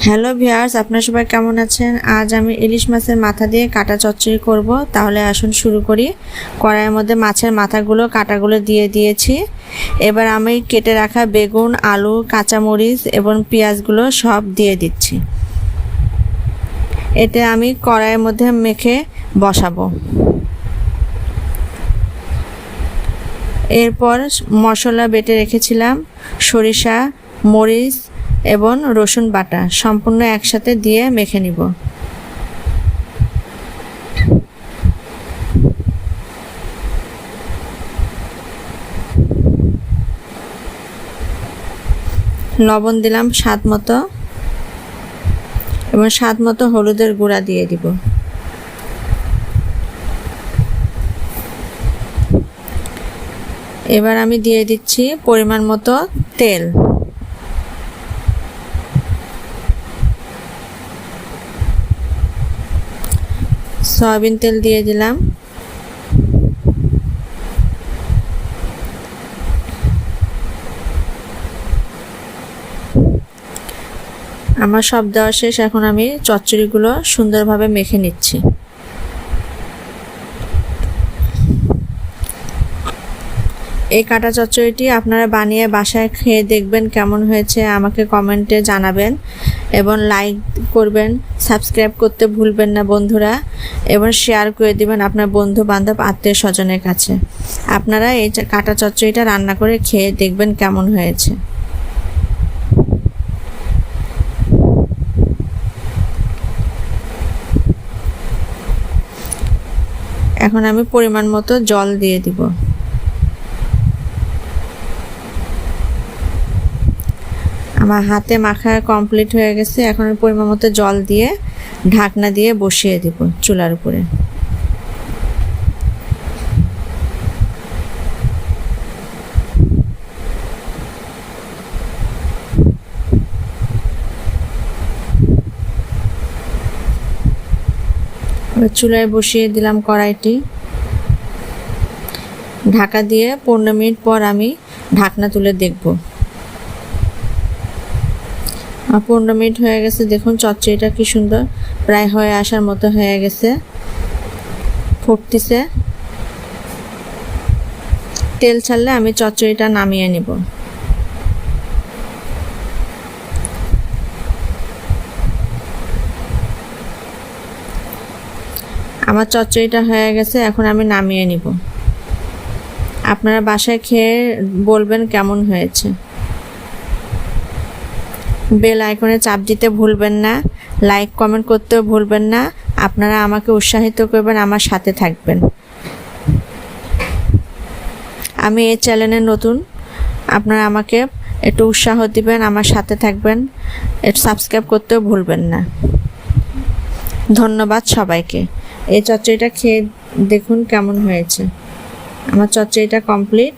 Hello viewers, আপনারা সবাই কেমন আছেন? আজ আমি ইলিশ মাছের মাথা দিয়ে কাটা চচ্চড়ি করব। তাহলে আসুন শুরু করি। কড়াইয়ের মধ্যে মাছের মাথাগুলো কাটাগুলো দিয়ে দিয়েছি। এবার আমি কেটে রাখা বেগুন, আলু, কাঁচামরিচ এবং পেঁয়াজগুলো সব দিয়ে দিচ্ছি। এতে আমি কড়াইয়ের মধ্যে মেখে বসাবো। এরপর মশলা বেটে রেখেছিলাম, সরিষা, মরিচ এবং রসুন বাটা সম্পূর্ণ একসাথে দিয়ে মেখে নিব। লবণ দিলাম স্বাদ মতো এবং স্বাদ মতো হলুদের গুঁড়া দিয়ে দিব। এবার আমি দিয়ে দিচ্ছি পরিমাণ মতো তেল। সয়াবিন তেল দিয়ে দিলাম। আমার সব দেওয়া শেষ। এখন আমি চচ্চড়িগুলো সুন্দরভাবে মেখে নিচ্ছি। এই কাটা চচ্চড়িটি আপনারা বানিয়ে বাসায় খেয়ে দেখবেন কেমন হয়েছে, আমাকে কমেন্টে জানাবেন এবং লাইক করবেন, সাবস্ক্রাইব করতে ভুলবেন না বন্ধুরা, এবং শেয়ার করে দিবেন আপনার বন্ধু বান্ধব আত্মীয় স্বজনের কাছে। আপনারা এই কাটা চচ্চড়িটা রান্না করে খেয়ে দেখবেন কেমন হয়েছে। এখন আমি পরিমাণ মতো জল দিয়ে দিব। আমার হাতে মাখা কমপ্লিট হয়ে গেছে। এখন পরিমাণ মতো জল দিয়ে ঢাকনা দিয়ে বসিয়ে দেব চুলার উপরে। চুলায় বসিয়ে দিলাম কড়াইটি। ঢাকা দিয়ে 15 মিনিট পর আমি ঢাকনা তুলে দেখব। 15 মিনিট হয়ে গেছে। দেখুন চচ্চড়িটা কি সুন্দর প্রায় হয়ে আসার মতো হয়ে গেছে, ফুটতেছে। তেল ছাড়লে আমি চচ্চড়িটা নামিয়ে নেব। আমার চচ্চড়িটা হয়ে গেছে, এখন আমি নামিয়ে নিব। আপনারা বাসায় খেয়ে বলবেন কেমন হয়েছে। বেল আইকনে চাপ দিতে ভুলবেন না, লাইক কমেন্ট করতেও ভুলবেন না। আপনারা আমাকে উৎসাহিত করবেন, আমার সাথে থাকবেন। আমি এই চ্যানেলে নতুন, আপনারা আমাকে একটু উৎসাহ দিবেন, আমার সাথে থাকবেন, একটু সাবস্ক্রাইব করতেও ভুলবেন না। ধন্যবাদ সবাইকে। এই চচ্চড়িটা খেয়ে দেখুন কেমন হয়েছে। আমার চচ্চড়িটা কমপ্লিট।